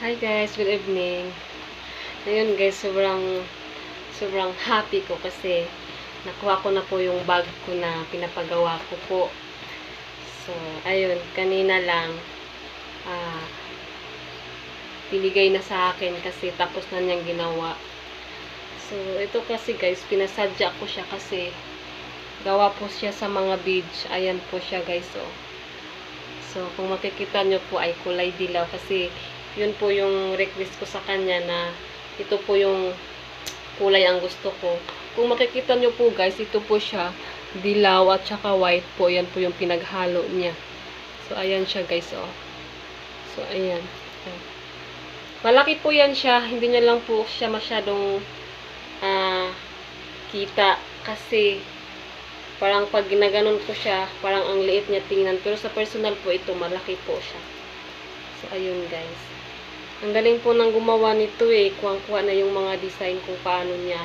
Hi guys, good evening. Ngayon guys, sobrang happy ko kasi nakuha ko na po yung bag ko na pinapagawa ko po. So, ayun, kanina lang ah binigay na sa akin kasi tapos na niyang ginawa. So, ito kasi guys, pinasadya ko siya kasi gawa po siya sa mga beads. Ayan po siya guys, oh. So, kung makikita nyo po ay kulay dilaw kasi yun po yung request ko sa kanya na ito po yung kulay ang gusto ko. Kung makikita nyo po guys, ito po siya dilaw at saka white po. Yan po yung pinaghalo niya. So, ayan siya guys, oh. So, ayan. Malaki po yan siya. Hindi niya lang po siya masyadong kita kasi parang pag ginaganon ko siya, parang ang liit niya tingnan. Pero sa personal po ito, malaki po siya. So, ayun guys. Ang galing po nang gumawa nito eh. Kuwang-kuha na yung mga design kung paano niya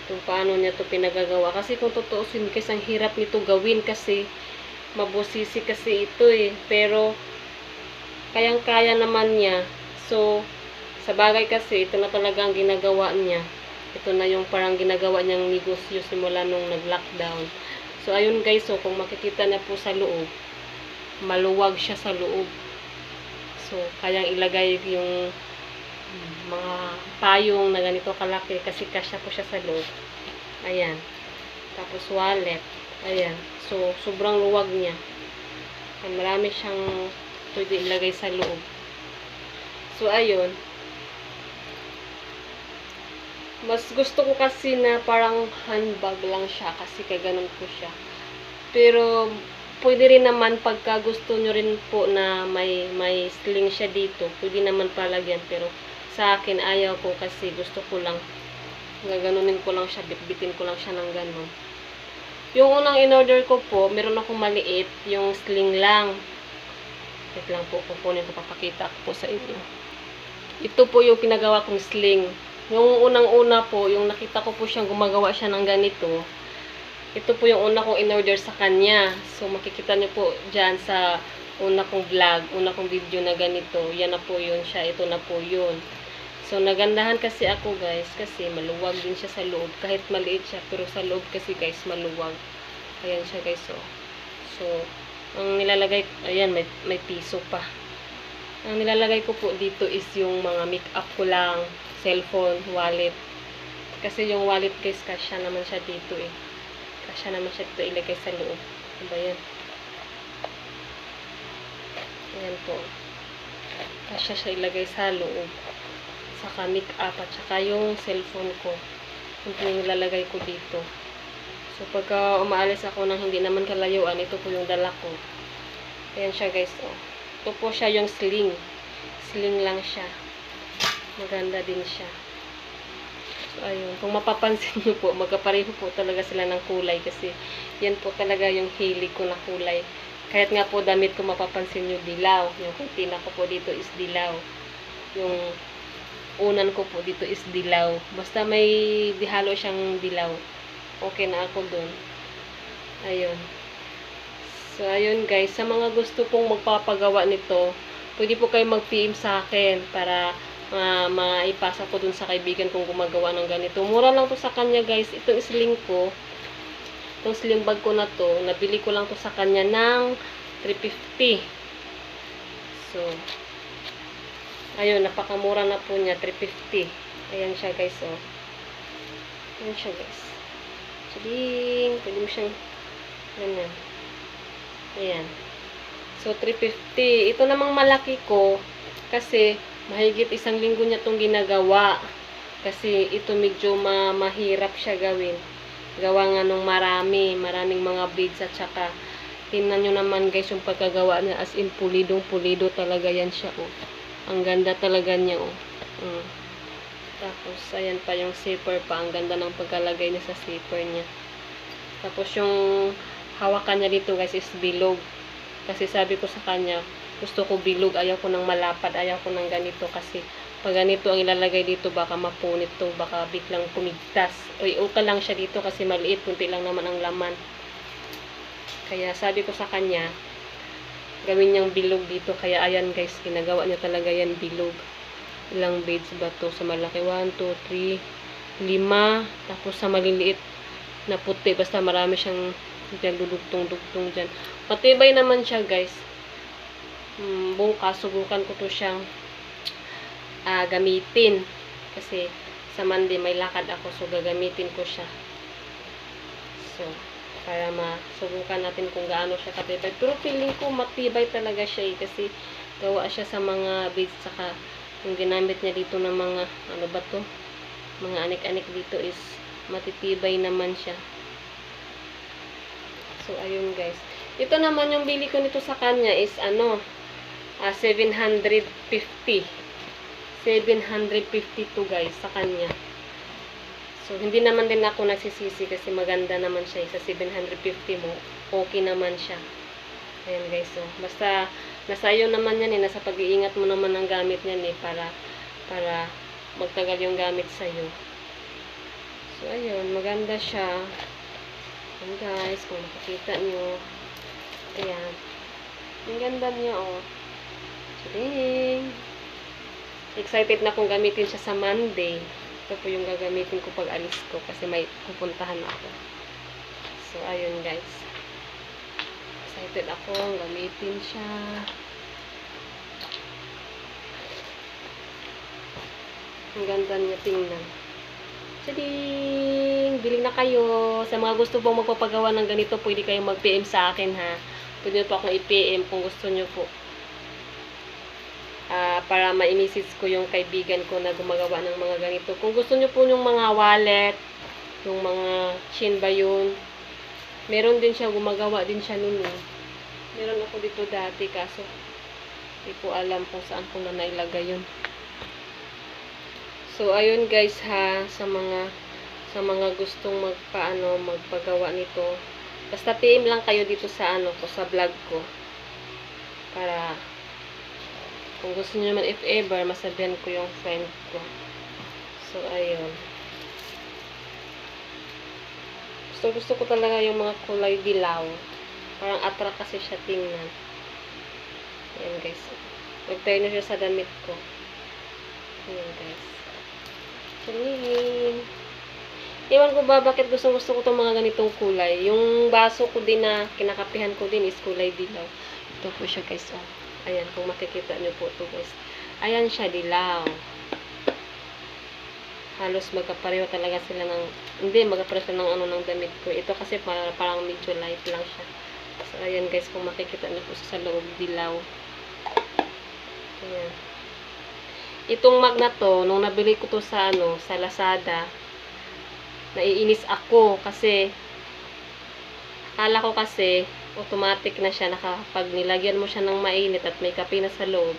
kung paano niya to pinagagawa. Kasi kung tutuusin guys, ang hirap nito gawin kasi mabusisi kasi ito eh. Pero, kayang-kaya naman niya. So, sa bagay kasi, ito na talaga ang ginagawa niya. Ito na yung parang ginagawa niyang negosyo simula nung nag-lockdown. So, ayun guys, so, kung makikita na po sa loob, maluwag siya sa loob. So, kayang ilagay yung mga payong na ganito kalaki kasi kasya po siya sa loob. Ayan. Tapos, wallet. Ayan. So, sobrang luwag niya. Marami siyang pwede ilagay sa loob. So, ayun. Mas gusto ko kasi na parang handbag lang siya kasi kaganon ko siya. Pero, pwede rin naman pagka gusto nyo rin po na may sling siya dito. Pwede naman palagyan. Pero, sa akin, ayaw ko kasi gusto ko lang. Gaganunin ko lang siya. Bitbitin ko lang siya ng ganon. Yung unang in-order ko po, meron akong maliit. Yung sling lang. Wait lang po. Kukunin ko. Papakita ko po sa inyo. Ito po yung pinagawa kong sling. Yung unang-una po, yung nakita ko po siyang gumagawa siya ng ganito. Ito po yung una kong in-order sa kanya. So, makikita niyo po dyan sa una kong vlog, una kong video na ganito. Yan na po yun siya. Ito na po yun. So, nagandahan kasi ako guys, kasi maluwag din siya sa loob. Kahit maliit siya, pero sa loob kasi guys, maluwag. Ayan siya guys, oh. So, ang nilalagay, ayan, may piso pa. Ang nilalagay ko po dito is yung mga make-up ko lang, cellphone, wallet. Kasi yung wallet guys, kasya naman siya dito eh. Kasya naman siya dito ilagay sa loob. Ano ba yan? Ayan po. Kasya siya ilagay sa loob. Saka make-up at saka yung cellphone ko. Ito yung nilalagay ko dito. So pagka umaalis ako ng hindi naman kalayuan, ito po yung dala ko. Ayan siya guys, oh. Ito po siya yung sling. Sling lang siya. Maganda din siya. So, ayun. Kung mapapansin nyo po, magkapareho po talaga sila ng kulay kasi yan po talaga yung hilig ko na kulay. Kahit nga po damit ko mapapansin nyo dilaw. Yung kutina ko po dito is dilaw. Yung unan ko po dito is dilaw. Basta may dihalo siyang dilaw. Okay na ako dun. Ayun. So, ayun guys, sa mga gusto pong magpapagawa nito, pwede po kayo mag-PM sa akin para maipasa ko dun sa kaibigan kong gumagawa ng ganito. Mura lang to sa kanya guys. Itong sling ko, itong sling bag ko na to, nabili ko lang to sa kanya ng 350. So, ayun, napakamura na po niya, 350. Ayan siya guys, oh. Ayan siya guys. Sabihin, pwede mo siyang ganyan. Ayan. So, 350. Ito namang malaki ko kasi mahigit 1 linggo niya itong ginagawa. Kasi ito medyo mahirap siya gawin. Gawa nga nung maraming mga beads at saka tingnan nyo naman guys yung pagkagawa niya as in pulidong-pulido talaga yan siya, oh. Ang ganda talaga niya, oh. Tapos, ayan pa yung zipper pa. Ang ganda ng pagkalagay niya sa zipper niya. Tapos yung hawakan niya dito guys is bilog. Kasi sabi ko sa kanya, gusto ko bilog, ayaw ko ng malapad, ayaw ko ng ganito kasi pag ganito ang ilalagay dito baka mapunit to, baka biglang pumigtas. Okay lang siya dito kasi maliit, kunti lang naman ang laman. Kaya sabi ko sa kanya, gawin niyang bilog dito. Kaya ayan guys, ginagawa niya talaga yan bilog. Ilang beads ba to? Sa malaki, 1, 2, 3, 5. Tapos sa maliliit na puti, basta marami siyang dyan, dudugtong-dugtong dyan. Matibay naman siya guys. Bukas, subukan ko to siyang gamitin. Kasi sa Monday may lakad ako, so gagamitin ko siya. So, para masubukan natin kung gaano siya katibay. Pero feeling ko matibay talaga siya kasi gawa siya sa mga beads, saka yung ginamit niya dito ng mga, ano ba to? Mga anik-anik dito is matitibay naman siya. So, ayun guys. Ito naman yung bili ko nito sa kanya is 750. 752 guys sa kanya. So, hindi naman din ako nagsisisi kasi maganda naman siya. Sa 750 mo, okay naman siya. Ayan guys. So, basta, nasa iyo naman yan nasa pag-iingat mo naman ng gamit niyan para magtagal yung gamit sa'yo. So, ayun. Maganda siya. Ayan guys. Kung makikita nyo. Ayan. Ang ganda niya, oh. So, ding. Excited na akong gamitin siya sa Monday. Ito po yung gagamitin ko pag alis ko kasi may pupuntahan ako. So, ayun guys. Excited akong gamitin siya. Ang ganda niya tingnan. Tading! Bili na kayo. Sa mga gusto pong magpapagawa ng ganito, pwede kayong mag-PM sa akin ha. Pwede nyo po akong i-PM kung gusto nyo po. Para ma-message ko yung kaibigan ko na gumagawa ng mga ganito. Kung gusto nyo po yung mga wallet, yung mga chain ba yun, meron din siya, gumagawa din siya nun eh. Meron ako dito dati kaso hindi ko alam kung saan ko na nailagay yun. So ayun guys ha, sa mga gustong magpagawa nito, basta PM lang kayo dito sa sa vlog ko. Para kung gusto niyo naman, if ever, masabihan ko yung friend ko. So, ayun. Gusto ko talaga yung mga kulay dilaw. Parang attract kasi siya tingnan. Ayan, guys. Nagtayo na siya sa damit ko. Ayan, guys. Charing! Iwan ko ba bakit gusto ko itong mga ganitong kulay. Yung baso ko din na kinakapihan ko din is kulay dilaw. Ito po siya, guys. Oh. Ayan, kung makikita nyo po ito guys. Ayan siya, dilaw. Halos magkapareho talaga sila ng, hindi, magkapareho sila ng damit ko. Ito kasi parang medyo light lang siya. So, ayan guys, kung makikita nyo po sa loob, dilaw. Ayan. Itong mag na to, nung nabili ko to sa sa Lazada, naiinis ako kasi akala ko kasi automatic na siya, pag nilagyan mo siya ng mainit at may kape na sa loob,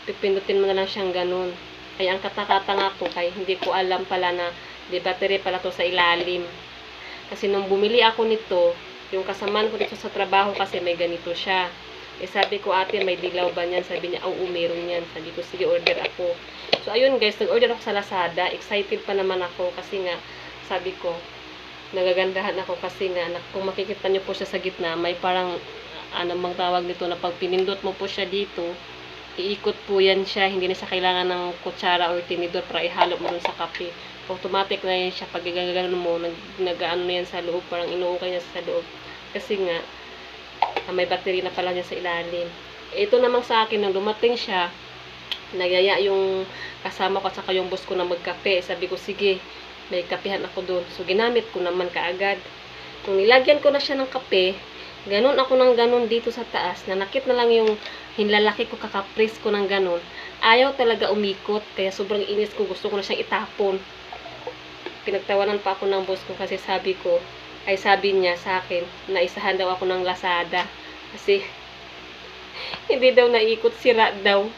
pipindutin mo na lang siyang ganun. Kaya ang katakatanga ko, kaya hindi ko alam pala na di battery pala to sa ilalim. Kasi nung bumili ako nito, yung kasamaan ko dito sa trabaho kasi may ganito siya. Eh sabi ko, ate, may dilaw ba niyan? Sabi niya, oo, meron yan. Sabi ko, sige, order ako. So ayun guys, nag-order ako sa Lazada. Excited pa naman ako kasi nga, sabi ko, nagagandahan ako kasi nga, kung makikita nyo po siya sa gitna, may parang, bang tawag nito, na pag pinindot mo po siya dito, iikot po yan siya, hindi na siya kailangan ng kutsara or tinidor para ihalo mo dun sa kape. Automatic na yan siya, pag gagano mo, nag-ano na yan sa loob, parang inuukay niya sa loob. Kasi nga, may battery na pala niya sa ilalim. Ito namang sa akin, nung dumating siya, nagyaya yung kasama ko at saka yung boss ko na magkape. Sabi ko, sige, may kapihan ako doon. So, ginamit ko naman kaagad. Kung nilagyan ko na siya ng kape, ganun ako ng ganun dito sa taas. Nanakit na lang yung hinlalaki ko, kakapres ko ng ganun. Ayaw talaga umikot. Kaya sobrang inis ko. Gusto ko na siyang itapon. Pinagtawanan pa ako ng boss ko kasi sabi niya sa akin, na isahan daw ako ng Lazada. Kasi, hindi daw naikot, sira daw.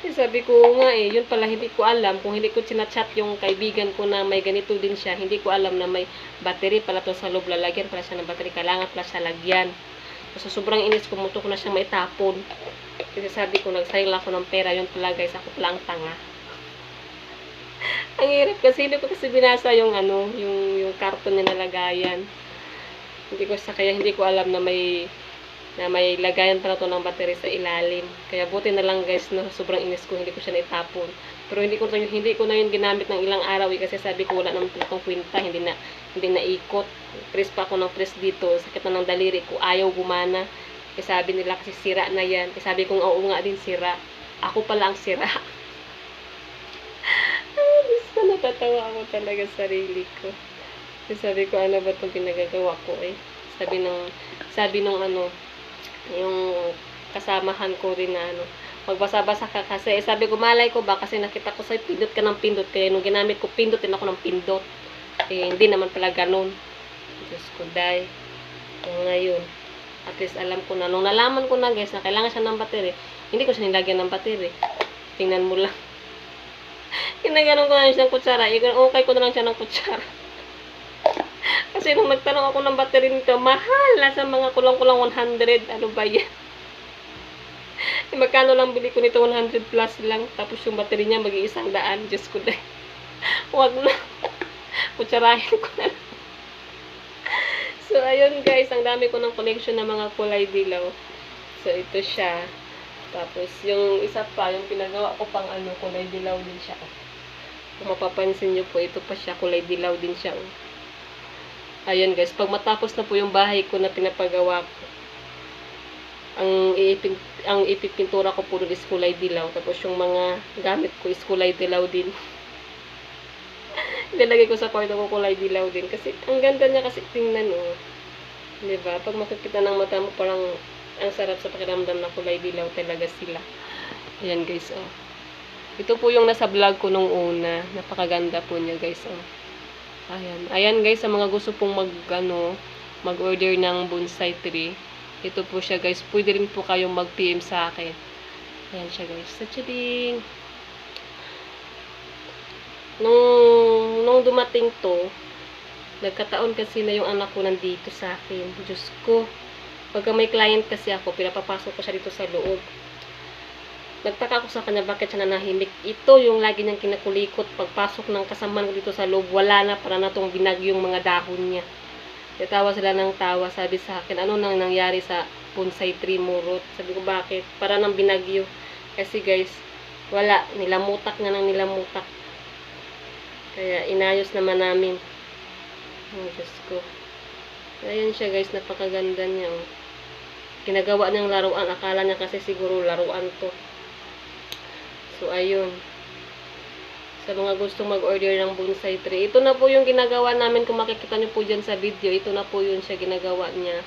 Sabi ko nga yun pala hindi ko alam. Kung hindi ko sinachat yung kaibigan ko na may ganito din siya, hindi ko alam na may battery pala to sa loob. Lalagyan pala siya ng battery. Kailangan pala siya lagyan. So, sobrang inis ko, muto ko na siyang maitapon. Kasi sabi ko, nagsayang lang ako ng pera. Yun pala guys, ako pala ang tanga. Ang hirap kasi, hindi ko kasi binasa yung yung karton na nalagayan. Kaya hindi ko alam na may na may lagayan pa na to ng battery sa ilalim. Kaya buti na lang guys, no, sobrang inis ko, hindi ko siya naitapon. Pero hindi ko na yun ginamit ng ilang araw kasi sabi ko wala naman itong kwenta, hindi na ikot. Press pa ako ng press dito, sakit na ng daliri ko, ayaw gumana. Kasi sabi nila kasi sira na yan. Kasi sabi ko oo nga din sira. Ako pala ang sira. Gusto natatawa ako talaga sa sarili ko. Kasi sabi ko, ano ba itong pinagagawa ko eh. Sabi nung ano, yung kasamahan ko rin na ano, magbasa-basa ka kasi. Sabi ko, malay ko ba kasi nakita ko sa'yo, pindot ka ng pindot. Kaya nung ginamit ko, pindot din ako ng pindot. Eh, hindi naman pala ganun. Diyos ko, day. So, ngayon, at least alam ko na. Nung nalaman ko na guys, na kailangan siya ng battery, hindi ko siya nilagyan ng battery. Tingnan mo lang. Kinaganon ko na siya ng kutsara. Okay ko na lang siya ng kutsara. Kasi nung nagtanong ako ng battery nito, mahal. Nasa mga kulang-kulang 100. Ano ba yan? Magkano lang bili ko nito? 100 plus lang. Tapos yung battery niya mag-100. Diyos ko dahil. Huwag na. Kutsarahin ko na lang. So, ayun guys. Ang dami ko ng collection ng mga kulay dilaw. So, ito siya. Tapos, yung isa pa, yung pinagawa ko pang ano, kulay dilaw din siya. Kung mapapansin nyo po, ito pa siya, kulay dilaw din siya. Ayan guys, pag matapos na po yung bahay ko na pinapagawa ko, ang ipipintura ko puro is kulay dilaw. Tapos yung mga gamit ko is kulay dilaw din. Ilalagay ko sa kwarto ko kulay dilaw din. Kasi ang ganda niya kasi tingnan oh. Diba? Pag makikita ng mata mo, parang ang sarap sa pakiramdam na kulay dilaw talaga sila. Ayan guys oh. Ito po yung nasa vlog ko nung una. Napakaganda po niya guys oh. Ayan. Ayan guys, sa mga gusto pong mag-order ng bonsai tree. Ito po siya guys. Pwede rin po kayong mag-PM sa akin. Ayan siya guys. Sa chading. Nung dumating to, nagkataon kasi na yung anak ko nandito sa akin. Diyos ko. Pagka may client kasi ako, pinapapasok ko siya dito sa loob. Nagtaka ko sa kanya bakit siya nanahimik. Ito yung lagi niyang kinakulikot. Pagpasok ng kasamaan ko dito sa loob, wala na, para na itong binagyong mga dahon niya. Tawa sila ng tawa. Sabi sa akin, ano nang nangyari sa bonsai tree mo, Ruth? Sabi ko, bakit? Para nang binagyo. Kasi guys, wala. Nilamutak na nang nilamutak. Kaya inayos naman namin. Oh, Diyos ko. Ayan siya guys, napakaganda niya. Oh. Ginagawa niyang laruan. Akala niya kasi siguro laruan to. So, ayun. Sa mga gustong mag-order ng bonsai tree. Ito na po yung ginagawa namin. Kung makikita niyo po dyan sa video, ito na po yun siya ginagawa niya.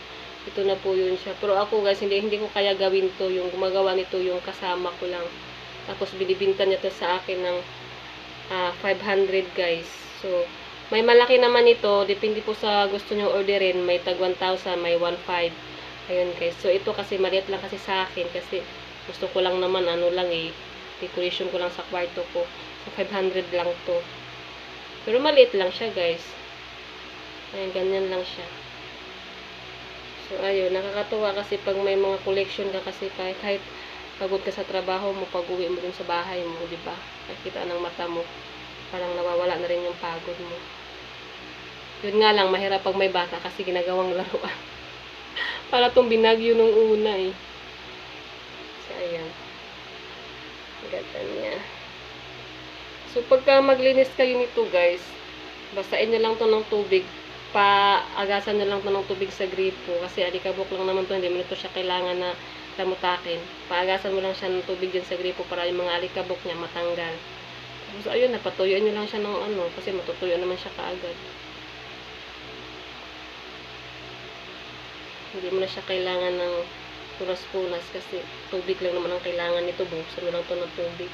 Ito na po yun siya. Pero ako guys, hindi ko kaya gawin to. Yung gumagawa nito yung kasama ko lang. Tapos binibinta niya to sa akin ng 500 guys. So, may malaki naman ito. Depende po sa gusto niyo orderin. May tag 1,000, may 1,500. Ayun guys. So, ito kasi maliit lang kasi sa akin. Kasi gusto ko lang naman ano lang eh. Decoration ko lang sa kwarto ko. So, 500 lang to. Pero maliit lang siya, guys. Ayan, ganyan lang siya. So, ayun. Nakakatuwa kasi pag may mga collection ka kasi kahit pagod ka sa trabaho mo, pag-uwi mo dun sa bahay mo, diba? Nakikita ng mata mo. Parang nawawala na rin yung pagod mo. Yun nga lang, mahirap pag may bata kasi ginagawang laruan. Para tong binagyo nung una eh. So, ayan. Ganda niya. So, pagka maglinis kayo nito, guys, basain nyo lang to ng tubig. Paagasan nyo lang to ng tubig sa gripo. Kasi alikabok lang naman to. Hindi mo nito siya kailangan na lamutakin. Paagasan mo lang siya ng tubig dyan sa gripo para yung mga alikabok niya matanggal. Tapos, ayun, napatuyuan nyo lang siya ng ano. Kasi matutuyo naman siya kaagad. Hindi mo na siya kailangan ng punas-punas kasi tubig lang naman ang kailangan nito. Buksan mo lang ito ng tubig.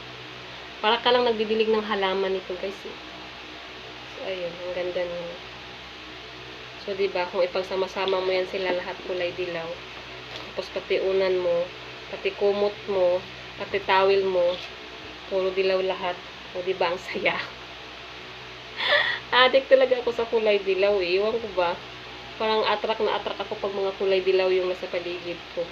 Para ka lang nagdidilig ng halaman nito guys. So, ayun. Ang ganda niya. So, diba, kung ipagsama-sama mo yan sila lahat kulay dilaw. Tapos, pati unan mo, pati kumot mo, pati tawil mo, puro dilaw lahat. O, diba, ang saya. Addict talaga ako sa kulay dilaw. Iwan ko ba? Parang attract na attract ako pag mga kulay dilaw yung nasa paligid ko.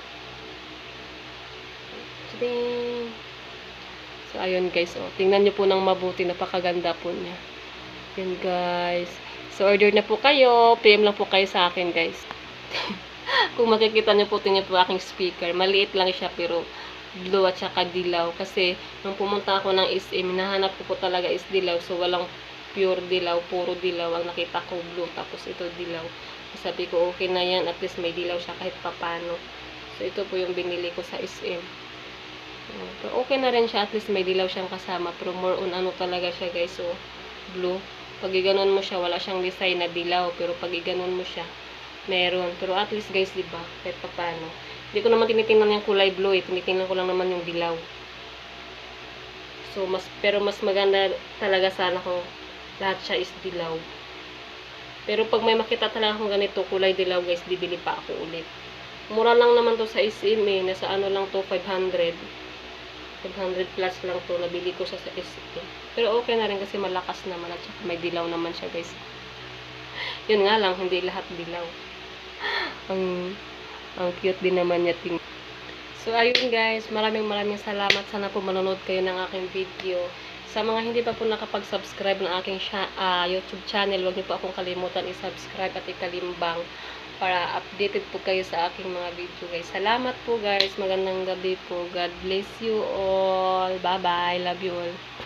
So, ayun guys, oh. Tingnan nyo po ng mabuti. Napakaganda po niya. Yan guys. So, order na po kayo. PM lang po kayo sa akin guys. Kung makikita niyo po, tingnan po aking speaker. Maliit lang siya pero blue at saka dilaw. Kasi nung pumunta ako ng SM, nahanap ko po talaga is dilaw. So walang pure dilaw, puro dilaw. Ang nakita ko blue, tapos ito dilaw. So, sabi ko okay na yan, at least may dilaw siya kahit papano. So ito po yung binili ko sa SM. Pero okay na rin siya, at least may dilaw siyang kasama. Pero more on ano talaga siya guys, so blue. Pag iganon mo siya, wala siyang design na dilaw. Pero pag iganon mo siya, meron. Pero at least guys, diba, kahit papano. Hindi ko naman tinitingnan yung kulay blue eh. Tinitingnan ko lang naman yung dilaw. So, pero mas maganda talaga sana kung lahat siya is dilaw. Pero pag may makita talaga akong ganito, kulay dilaw guys, bibili pa ako ulit. Mura lang naman to sa SM eh. Nasa ano lang to, 500 plus lang to. Nabili ko sa SM. Pero okay na rin kasi malakas naman at saka may dilaw naman siya guys. Yun nga lang, hindi lahat dilaw. Ang cute din naman niya ting. So ayun guys, maraming salamat. Sana po manonood kayo ng aking video. Sa mga hindi pa po nakapag-subscribe ng aking YouTube channel, huwag niyo po akong kalimutan i-subscribe at ikalimbang para updated po kayo sa aking mga video guys. Salamat po guys. Magandang gabi po. God bless you all. Bye bye. Love you all.